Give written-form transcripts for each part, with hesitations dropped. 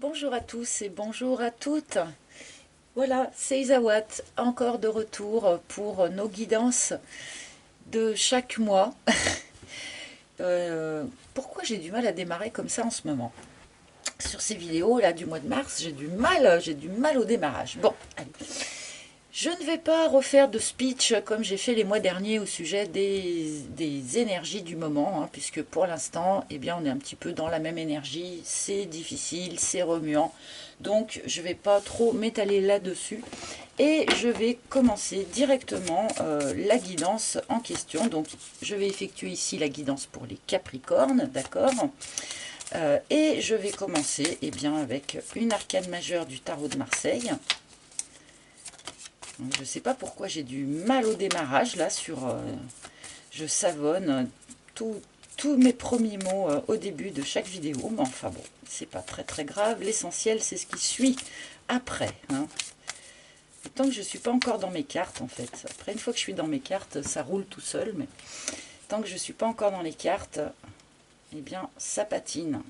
Bonjour à tous et bonjour à toutes. Voilà, c'est Isawat, encore de retour pour nos guidances de chaque mois. Pourquoi j'ai du mal à démarrer comme ça en ce moment? Sur ces vidéos là du mois de mars, j'ai du mal au démarrage. Bon, allez. Je ne vais pas refaire de speech comme j'ai fait les mois derniers au sujet des énergies du moment, hein, puisque pour l'instant, eh bien, on est un petit peu dans la même énergie, c'est difficile, c'est remuant, donc je ne vais pas trop m'étaler là-dessus, et je vais commencer directement la guidance en question. Donc je vais effectuer ici la guidance pour les Capricornes, d'accord, et je vais commencer eh bien, avec une arcane majeure du tarot de Marseille. Je ne sais pas pourquoi j'ai du mal au démarrage là je savonne tous mes premiers mots au début de chaque vidéo, mais enfin bon, c'est pas très très grave. L'essentiel c'est ce qui suit après, hein. Tant que je ne suis pas encore dans mes cartes en fait. Après une fois que je suis dans mes cartes, ça roule tout seul, mais tant que je ne suis pas encore dans les cartes, eh bien ça patine.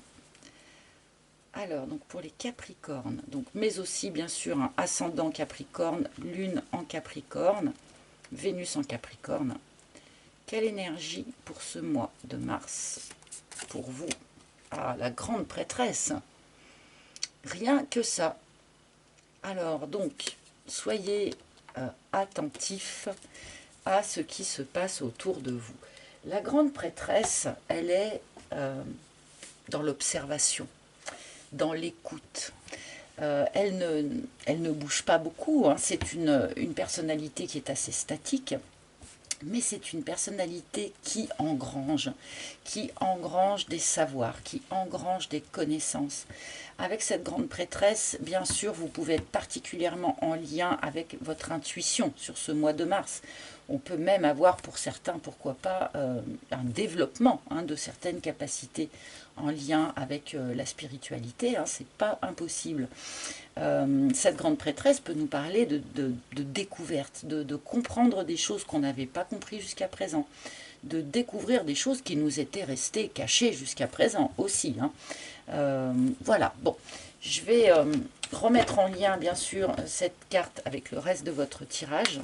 Alors, donc pour les Capricornes, donc, mais aussi bien sûr un ascendant Capricorne, Lune en Capricorne, Vénus en Capricorne. Quelle énergie pour ce mois de mars pour vous? Ah, la grande prêtresse. Rien que ça. Alors donc, soyez attentifs à ce qui se passe autour de vous. La grande prêtresse, elle est dans l'observation, dans l'écoute. Elle ne bouge pas beaucoup, hein. C'est une personnalité qui est assez statique, mais c'est une personnalité qui engrange des savoirs, qui engrange des connaissances. Avec cette grande prêtresse, bien sûr, vous pouvez être particulièrement en lien avec votre intuition sur ce mois de mars. On peut même avoir pour certains, pourquoi pas, un développement, hein, de certaines capacités en lien avec la spiritualité, hein, c'est pas impossible. Cette grande prêtresse peut nous parler de découverte, de comprendre des choses qu'on n'avait pas compris jusqu'à présent, de découvrir des choses qui nous étaient restées cachées jusqu'à présent aussi, hein. Voilà, bon, je vais remettre en lien bien sûr cette carte avec le reste de votre tirage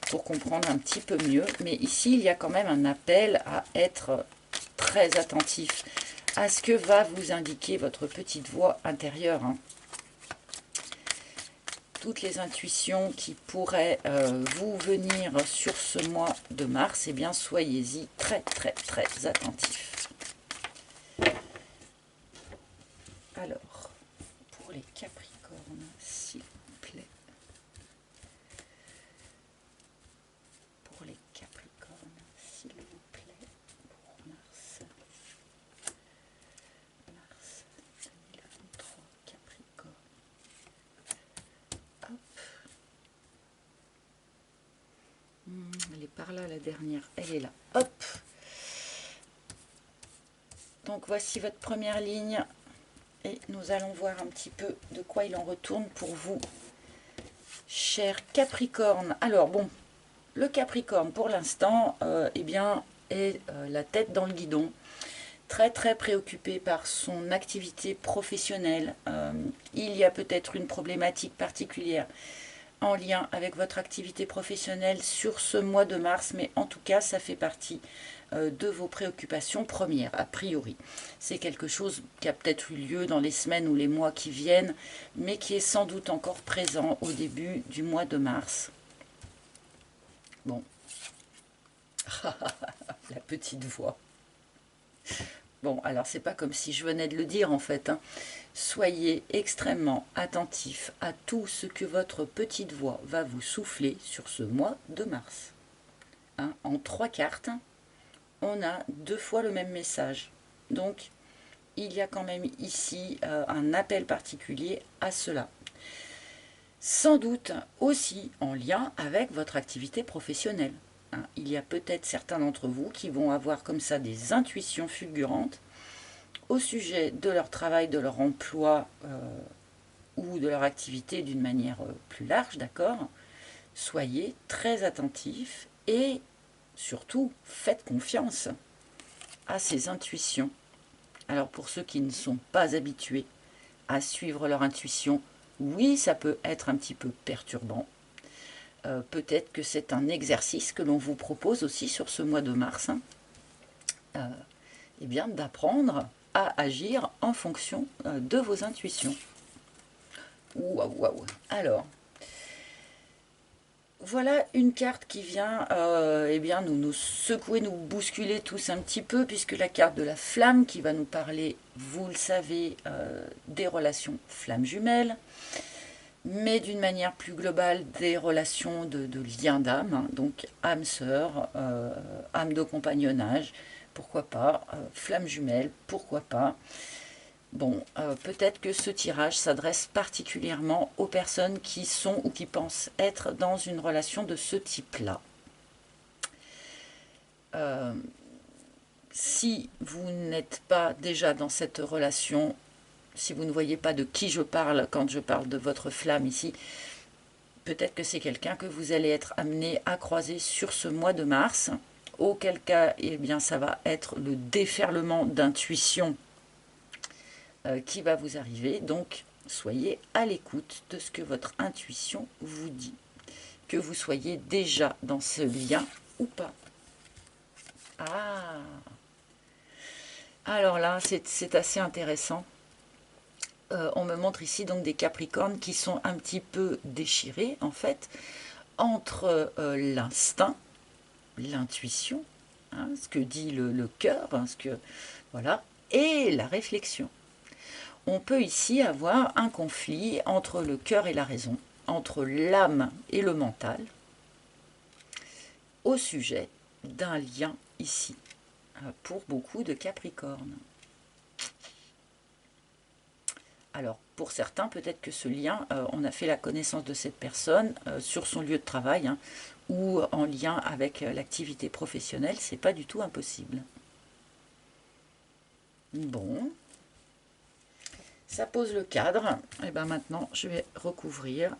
pour comprendre un petit peu mieux, mais ici il y a quand même un appel à être très attentif à ce que va vous indiquer votre petite voix intérieure, hein. Toutes les intuitions qui pourraient vous venir sur ce mois de mars, eh bien soyez-y très très très attentifs. Alors, pour les Capricornes, s'il vous plaît. Pour les Capricornes, s'il vous plaît, pour mars. Mars 2023, Capricorne. Hop. Elle est par là, la dernière. Elle est là. Hop. Donc voici votre première ligne. Et nous allons voir un petit peu de quoi il en retourne pour vous, cher Capricorne. Alors bon, le Capricorne pour l'instant, eh bien, est la tête dans le guidon, très très préoccupé par son activité professionnelle. Il y a peut-être une problématique particulière en lien avec votre activité professionnelle sur ce mois de mars, mais en tout cas ça fait partie de vos préoccupations premières, a priori. C'est quelque chose qui a peut-être eu lieu dans les semaines ou les mois qui viennent, mais qui est sans doute encore présent au début du mois de mars. Bon, la petite voix. Bon, alors c'est pas comme si je venais de le dire en fait, hein. Soyez extrêmement attentifs à tout ce que votre petite voix va vous souffler sur ce mois de mars, hein. En 3 cartes, on a 2 fois le même message. Donc, il y a quand même ici un appel particulier à cela. Sans doute aussi en lien avec votre activité professionnelle, hein. Il y a peut-être certains d'entre vous qui vont avoir comme ça des intuitions fulgurantes au sujet de leur travail, de leur emploi ou de leur activité d'une manière plus large, d'accord? Soyez très attentifs et surtout faites confiance à ces intuitions. Alors pour ceux qui ne sont pas habitués à suivre leur intuition. Oui, ça peut être un petit peu perturbant. Peut-être que c'est un exercice que l'on vous propose aussi sur ce mois de mars, hein. Eh bien, d'apprendre à agir en fonction de vos intuitions. Waouh, waouh. Alors, voilà une carte qui vient eh bien, nous secouer, nous bousculer tous un petit peu, puisque la carte de la flamme qui va nous parler, vous le savez, des relations flammes jumelles, mais d'une manière plus globale des relations de lien d'âme, hein, donc âme sœur, âme de compagnonnage, pourquoi pas, flamme jumelle, pourquoi pas. Bon, peut-être que ce tirage s'adresse particulièrement aux personnes qui sont ou qui pensent être dans une relation de ce type-là. Si vous n'êtes pas déjà dans cette relation, si vous ne voyez pas de qui je parle quand je parle de votre flamme ici, peut-être que c'est quelqu'un que vous allez être amené à croiser sur ce mois de mars, auquel cas, eh bien, ça va être le déferlement d'intuition qui va vous arriver. Donc, soyez à l'écoute de ce que votre intuition vous dit, que vous soyez déjà dans ce lien ou pas. Ah, alors là, c'est assez intéressant. On me montre ici donc des Capricornes qui sont un petit peu déchirés, en fait, entre l'instinct, l'intuition, hein, ce que dit le cœur, hein, voilà, et la réflexion. On peut ici avoir un conflit entre le cœur et la raison, entre l'âme et le mental, au sujet d'un lien ici, pour beaucoup de Capricornes. Alors, pour certains, peut-être que ce lien, on a fait la connaissance de cette personne sur son lieu de travail, hein, ou en lien avec l'activité professionnelle, c'est pas du tout impossible. Bon, ça pose le cadre. Et bien maintenant, je vais recouvrir.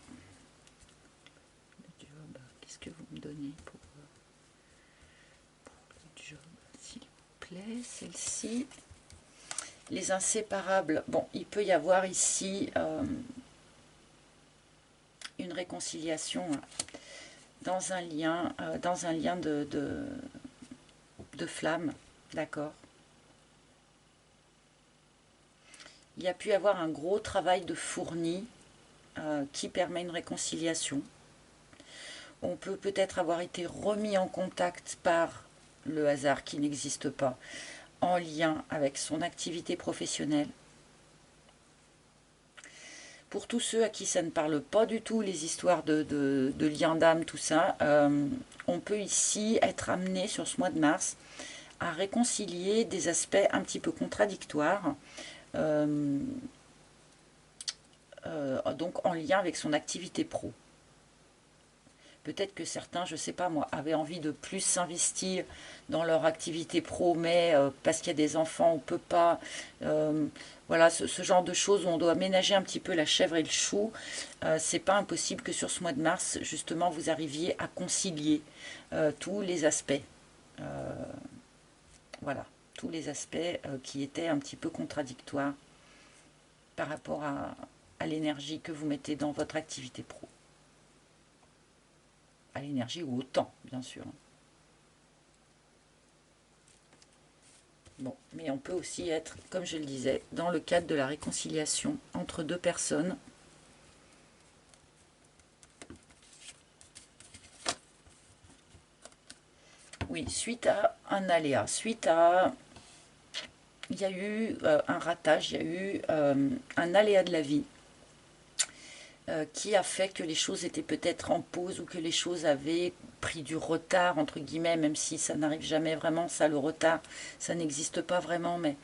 Le job, qu'est-ce que vous me donnez pour le job, s'il vous plaît, celle-ci. Les inséparables, bon, il peut y avoir ici une réconciliation dans un lien de flamme, d'accord. Il y a pu y avoir un gros travail de fourni qui permet une réconciliation. On peut peut-être avoir été remis en contact par le hasard qui n'existe pas, en lien avec son activité professionnelle. Pour tous ceux à qui ça ne parle pas du tout, les histoires de liens d'âme, tout ça, on peut ici être amené sur ce mois de mars à réconcilier des aspects un petit peu contradictoires, donc en lien avec son activité pro. Peut-être que certains, je ne sais pas moi, avaient envie de plus s'investir dans leur activité pro, mais parce qu'il y a des enfants, on ne peut pas. Voilà, ce genre de choses où on doit ménager un petit peu la chèvre et le chou. C'est pas impossible que sur ce mois de mars, justement, vous arriviez à concilier tous les aspects. Voilà, tous les aspects qui étaient un petit peu contradictoires par rapport à l'énergie que vous mettez dans votre activité pro. À l'énergie ou au temps, bien sûr. Bon, mais on peut aussi être, comme je le disais, dans le cadre de la réconciliation entre deux personnes. Oui, suite à un aléa, suite à... Il y a eu un ratage, il y a eu un aléa de la vie qui a fait que les choses étaient peut-être en pause ou que les choses avaient pris du retard, entre guillemets, même si ça n'arrive jamais vraiment, ça, le retard, ça n'existe pas vraiment, mais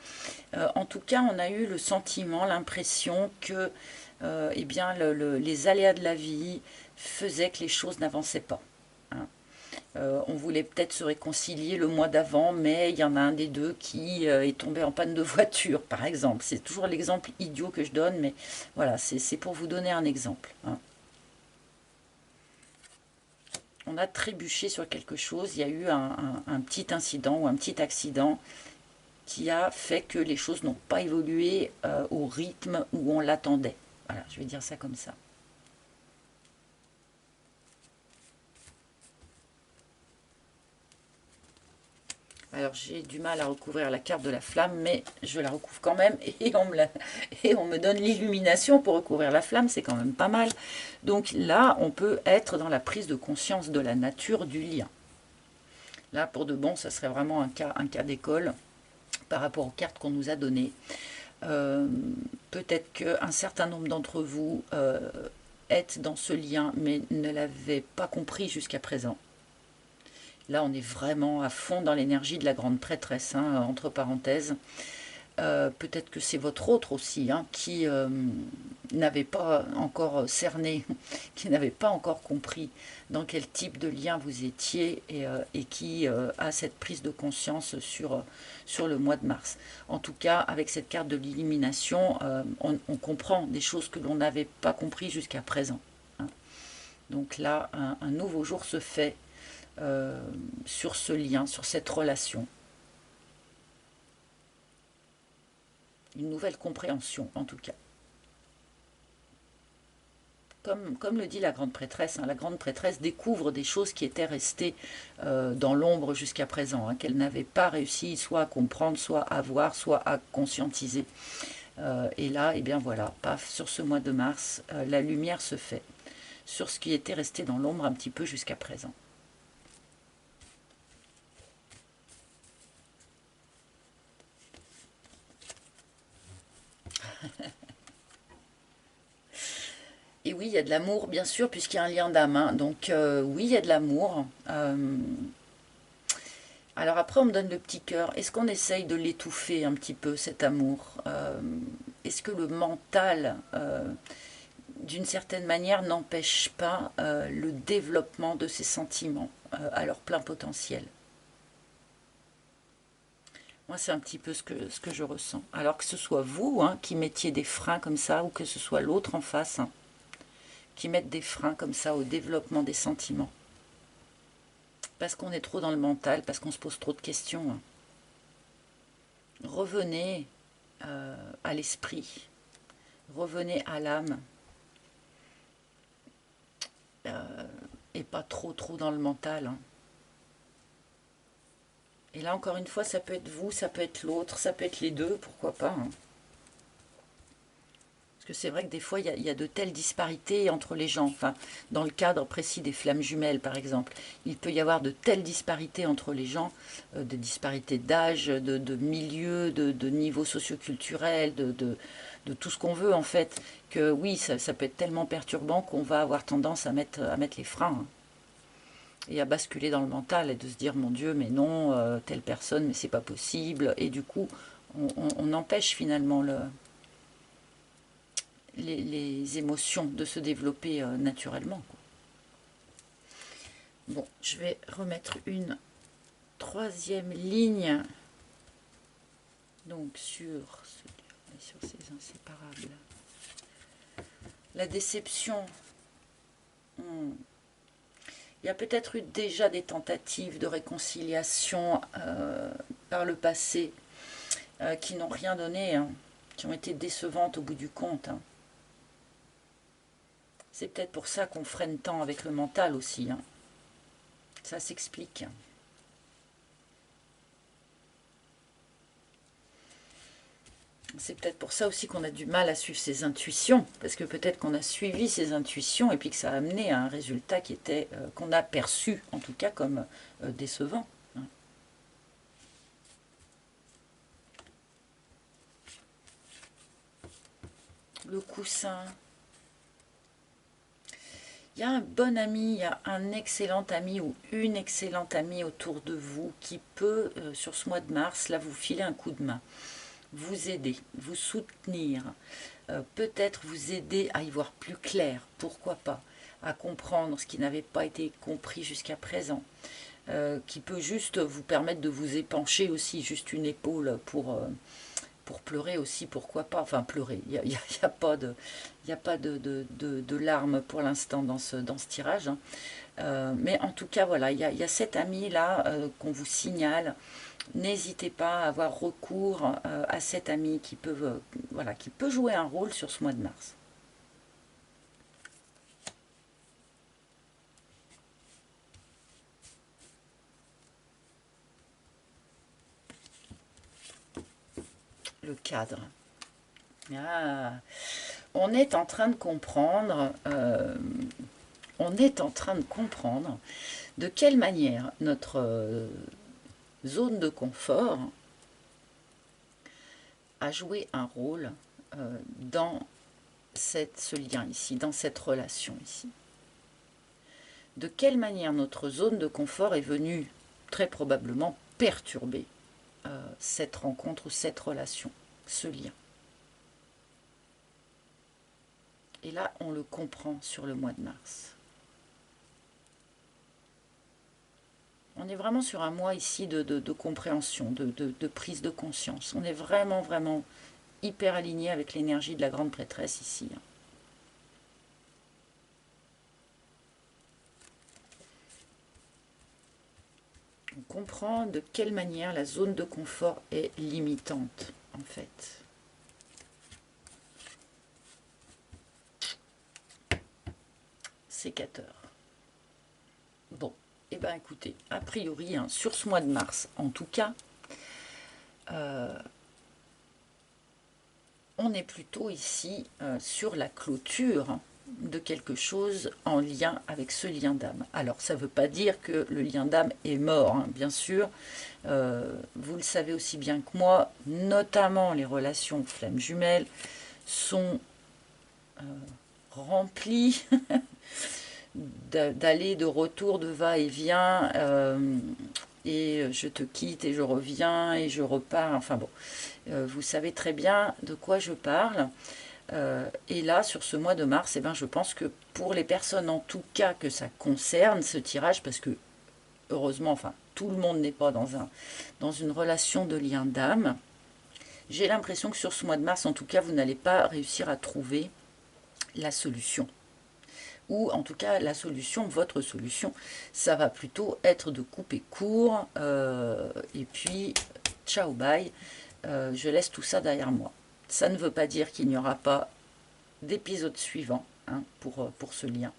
en tout cas, on a eu le sentiment, l'impression que eh bien, les aléas de la vie faisaient que les choses n'avançaient pas. Hein. On voulait peut-être se réconcilier le mois d'avant, mais il y en a un des deux qui est tombé en panne de voiture, par exemple. C'est toujours l'exemple idiot que je donne, mais voilà, c'est pour vous donner un exemple. Hein. On a trébuché sur quelque chose, il y a eu un petit incident ou un petit accident, qui a fait que les choses n'ont pas évolué au rythme où on l'attendait. Voilà, je vais dire ça comme ça. Alors j'ai du mal à recouvrir la carte de la flamme, mais je la recouvre quand même et on me donne l'illumination pour recouvrir la flamme, c'est quand même pas mal. Donc là, on peut être dans la prise de conscience de la nature du lien. Là, pour de bon, ça serait vraiment un cas d'école par rapport aux cartes qu'on nous a données. Peut-être qu'un certain nombre d'entre vous êtes dans ce lien, mais ne l'avez pas compris jusqu'à présent. Là, on est vraiment à fond dans l'énergie de la grande prêtresse, hein, entre parenthèses. Peut-être que c'est votre autre aussi, hein, qui n'avait pas encore cerné, qui n'avait pas encore compris dans quel type de lien vous étiez et qui a cette prise de conscience sur le mois de mars. En tout cas, avec cette carte de l'illumination, on comprend des choses que l'on n'avait pas compris jusqu'à présent, hein. Donc là, un nouveau jour se fait sur ce lien, sur cette relation. Une nouvelle compréhension, en tout cas. Comme le dit la grande prêtresse, hein, la grande prêtresse découvre des choses qui étaient restées dans l'ombre jusqu'à présent, hein, qu'elle n'avait pas réussi soit à comprendre, soit à voir, soit à conscientiser. Et là, eh bien voilà, paf, sur ce mois de mars, la lumière se fait sur ce qui était resté dans l'ombre un petit peu jusqu'à présent. Et oui, il y a de l'amour, bien sûr, puisqu'il y a un lien d'âme, hein. Donc oui, il y a de l'amour. Alors après, on me donne le petit cœur. Est-ce qu'on essaye de l'étouffer un petit peu, cet amour? Est-ce que le mental, d'une certaine manière, n'empêche pas le développement de ces sentiments à leur plein potentiel? Moi, c'est un petit peu ce que je ressens. Alors que ce soit vous, hein, qui mettiez des freins comme ça, ou que ce soit l'autre en face, hein, qui mettent des freins comme ça au développement des sentiments. Parce qu'on est trop dans le mental, parce qu'on se pose trop de questions, hein. Revenez à l'esprit, revenez à l'âme, et pas trop dans le mental, hein. Et là, encore une fois, ça peut être vous, ça peut être l'autre, ça peut être les deux, pourquoi pas, hein. Parce que c'est vrai que des fois, il y a de telles disparités entre les gens. Enfin, dans le cadre précis des flammes jumelles, par exemple, il peut y avoir de telles disparités entre les gens, des disparités d'âge, de milieu, de niveau socioculturel, de tout ce qu'on veut, en fait, que oui, ça peut être tellement perturbant qu'on va avoir tendance à mettre les freins, hein, et à basculer dans le mental et de se dire, mon Dieu, mais non, telle personne, mais c'est pas possible. Et du coup, on empêche finalement les émotions de se développer naturellement, quoi. Bon, je vais remettre une troisième ligne, donc sur ces inséparables. La déception. Il y a peut-être eu déjà des tentatives de réconciliation par le passé qui n'ont rien donné, hein, qui ont été décevantes au bout du compte, hein. C'est peut-être pour ça qu'on freine tant avec le mental aussi, hein. Ça s'explique. C'est peut-être pour ça aussi qu'on a du mal à suivre ses intuitions, parce que peut-être qu'on a suivi ses intuitions et puis que ça a amené à un résultat qui était qu'on a perçu, en tout cas, comme décevant, hein. Le coussin. Il y a un bon ami, il y a un excellent ami ou une excellente amie autour de vous qui peut, sur ce mois de mars, là, vous filer un coup de main, vous aider, vous soutenir, peut-être vous aider à y voir plus clair, pourquoi pas, à comprendre ce qui n'avait pas été compris jusqu'à présent, qui peut juste vous permettre de vous épancher aussi, juste une épaule pour pleurer aussi, pourquoi pas. Enfin, pleurer, il n'y a pas de, de larmes pour l'instant dans ce tirage. Hein. Mais en tout cas, voilà, il y a cet ami-là qu'on vous signale. N'hésitez pas à avoir recours à cet ami qui peut, voilà, qui peut jouer un rôle sur ce mois de mars. Le cadre. Ah, on est en train de comprendre, de quelle manière notre zone de confort a joué un rôle dans ce lien ici, dans cette relation ici. De quelle manière notre zone de confort est venue très probablement perturber cette rencontre ou cette relation, ce lien. Et là, on le comprend sur le mois de mars. On est vraiment sur un mois ici de compréhension, de prise de conscience. On est vraiment, vraiment hyper aligné avec l'énergie de la grande prêtresse ici. On comprend de quelle manière la zone de confort est limitante, en fait. Sécateur. Bon, et bien écoutez, a priori, hein, sur ce mois de mars, en tout cas, on est plutôt ici sur la clôture de quelque chose en lien avec ce lien d'âme. Alors, ça ne veut pas dire que le lien d'âme est mort, hein, bien sûr. Vous le savez aussi bien que moi, notamment les relations flammes jumelles sont remplies d'aller, de retour, de va-et-vient, et je te quitte et je reviens et je repars. Enfin bon, vous savez très bien de quoi je parle. Et là, sur ce mois de mars, eh ben, je pense que pour les personnes en tout cas que ça concerne, ce tirage, parce que heureusement, enfin, tout le monde n'est pas dans une relation de lien d'âme, j'ai l'impression que sur ce mois de mars, en tout cas, vous n'allez pas réussir à trouver la solution. Ou en tout cas, la solution, votre solution, ça va plutôt être de couper court, et puis, ciao, bye, je laisse tout ça derrière moi. Ça ne veut pas dire qu'il n'y aura pas d'épisode suivant hein, pour ce lien.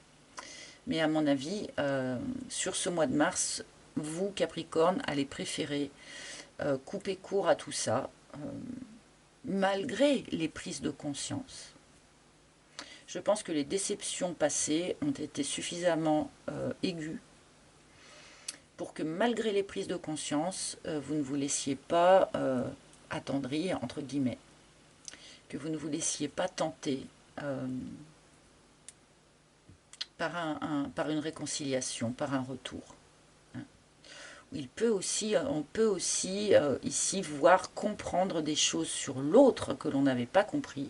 Mais à mon avis, sur ce mois de mars, vous, Capricorne, allez préférer couper court à tout ça, malgré les prises de conscience. Je pense que les déceptions passées ont été suffisamment aiguës pour que malgré les prises de conscience, vous ne vous laissiez pas attendrir, entre guillemets, que vous ne vous laissiez pas tenter par une réconciliation, par un retour. On peut aussi ici voir comprendre des choses sur l'autre que l'on n'avait pas compris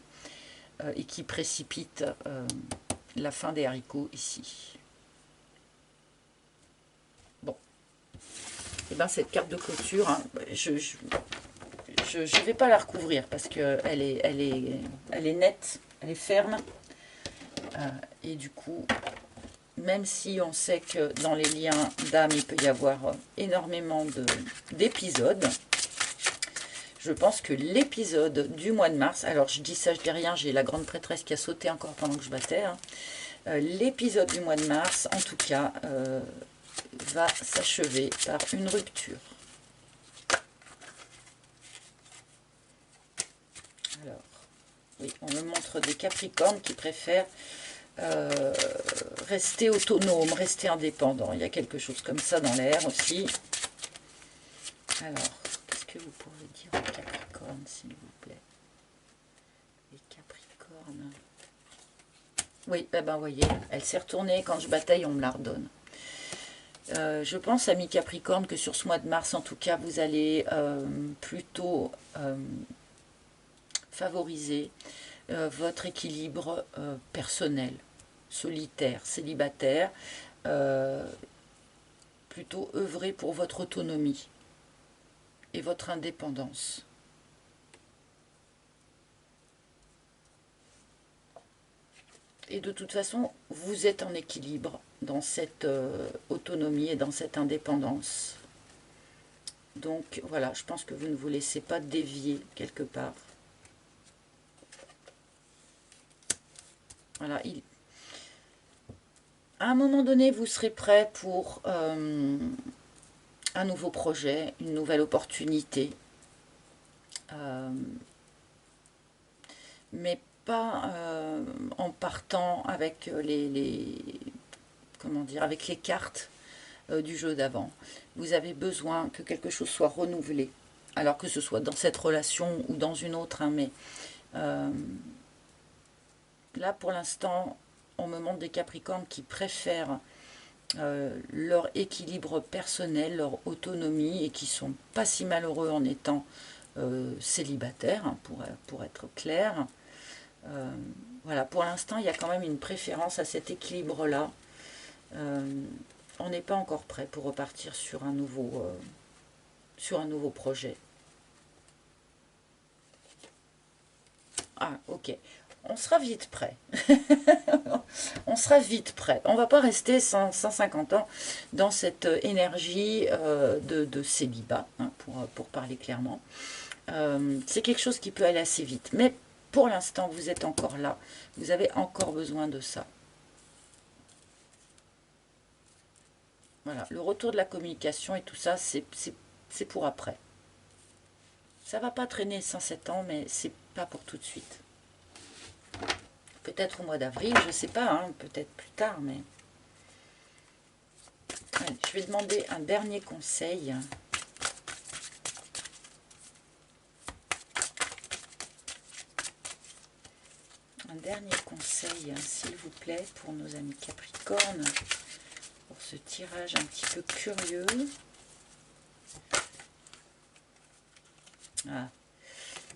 et qui précipitent la fin des haricots ici. Bon. Et bien cette carte de clôture, hein, je ne vais pas la recouvrir parce qu'elle est nette, elle est ferme. Et du coup, même si on sait que dans les liens d'âme, il peut y avoir énormément d'épisodes, je pense que l'épisode du mois de mars, alors je dis ça, je dis rien, j'ai la grande prêtresse qui a sauté encore pendant que je battais, hein, l'épisode du mois de mars, en tout cas, va s'achever par une rupture. Alors, oui, on me montre des Capricornes qui préfèrent rester autonome, rester indépendant. Il y a quelque chose comme ça dans l'air aussi. Alors, qu'est-ce que vous pouvez dire aux Capricornes, s'il vous plaît? Les Capricornes. Oui, eh ben, voyez, elle s'est retournée. Quand je bataille, on me la redonne. Je pense, amis Capricorne, que sur ce mois de mars, en tout cas, vous allez plutôt favoriser votre équilibre personnel, solitaire, célibataire, plutôt œuvrer pour votre autonomie et votre indépendance. Et de toute façon, vous êtes en équilibre dans cette autonomie et dans cette indépendance. Donc voilà, je pense que vous ne vous laissez pas dévier quelque part. Voilà, à un moment donné, vous serez prêt pour un nouveau projet, une nouvelle opportunité. Mais pas en partant avec comment dire, avec les cartes du jeu d'avant. Vous avez besoin que quelque chose soit renouvelé. Alors que ce soit dans cette relation ou dans une autre, hein, mais là pour l'instant, on me montre des Capricornes qui préfèrent leur équilibre personnel, leur autonomie et qui sont pas si malheureux en étant célibataires, hein, pour être clair. Voilà, pour l'instant, il y a quand même une préférence à cet équilibre-là. On n'est pas encore prêt pour repartir sur un nouveau projet. Ah, ok. On sera vite prêt. On sera vite prêt. On ne va pas rester 150 ans dans cette énergie de célibat, hein, pour parler clairement. C'est quelque chose qui peut aller assez vite. Mais pour l'instant, vous êtes encore là. Vous avez encore besoin de ça. Voilà, le retour de la communication et tout ça, c'est pour après. Ça va pas traîner 107 ans, mais c'est pas pour tout de suite. Peut-être au mois d'avril, je sais pas, hein, peut-être plus tard, mais... Allez, je vais demander un dernier conseil. Un dernier conseil, s'il vous plaît, pour nos amis Capricornes, pour ce tirage un petit peu curieux. Ah.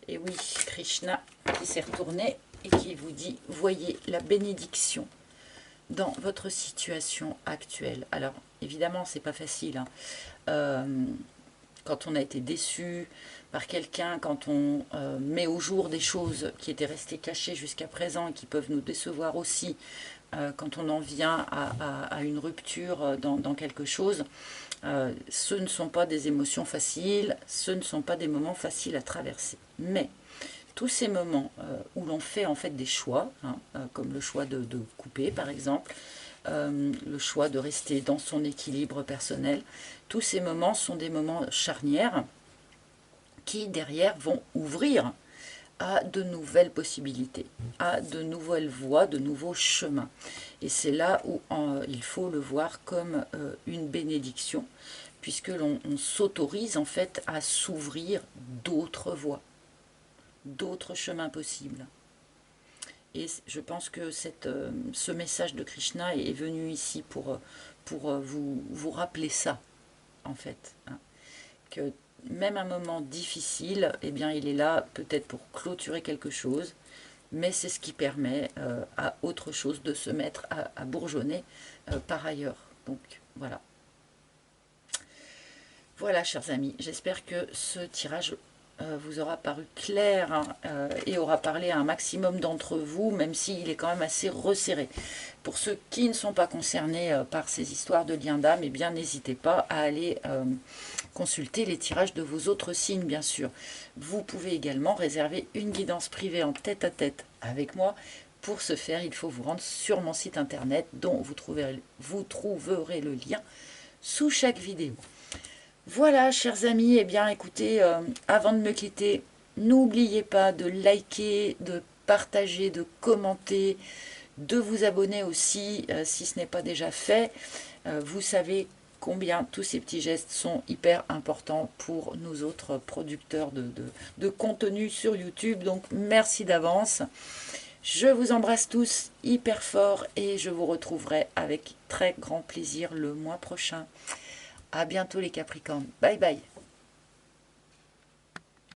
Et oui, Krishna qui s'est retourné et qui vous dit, voyez la bénédiction dans votre situation actuelle. Alors, évidemment, c'est pas facile, hein. Quand on a été déçu par quelqu'un, quand on met au jour des choses qui étaient restées cachées jusqu'à présent et qui peuvent nous décevoir aussi, quand on en vient à une rupture dans quelque chose, ce ne sont pas des émotions faciles, ce ne sont pas des moments faciles à traverser. Mais tous ces moments où l'on fait en fait des choix, hein, comme le choix de couper par exemple, le choix de rester dans son équilibre personnel, tous ces moments sont des moments charnières qui derrière vont ouvrir à de nouvelles possibilités, à de nouvelles voies, de nouveaux chemins. Et c'est là où il faut le voir comme une bénédiction, puisque l'on s'autorise en fait à s'ouvrir d'autres voies, d'autres chemins possibles. Et je pense que ce message de Krishna est venu ici pour vous rappeler ça, en fait. Hein. Que même un moment difficile, eh bien, il est là peut-être pour clôturer quelque chose, mais c'est ce qui permet à autre chose de se mettre à bourgeonner par ailleurs. Donc, voilà. Voilà, chers amis, j'espère que ce tirage vous aura paru clair, hein, et aura parlé à un maximum d'entre vous, même s'il est quand même assez resserré. Pour ceux qui ne sont pas concernés par ces histoires de liens d'âme, eh bien n'hésitez pas à aller consulter les tirages de vos autres signes, bien sûr. Vous pouvez également réserver une guidance privée en tête-à-tête avec moi. Pour ce faire, il faut vous rendre sur mon site internet, dont vous trouverez le lien sous chaque vidéo. Voilà, chers amis, eh bien écoutez, avant de me quitter, n'oubliez pas de liker, de partager, de commenter, de vous abonner aussi si ce n'est pas déjà fait. Vous savez combien tous ces petits gestes sont hyper importants pour nous autres producteurs de contenu sur YouTube. Donc merci d'avance. Je vous embrasse tous hyper fort et je vous retrouverai avec très grand plaisir le mois prochain. À bientôt les Capricornes. Bye bye.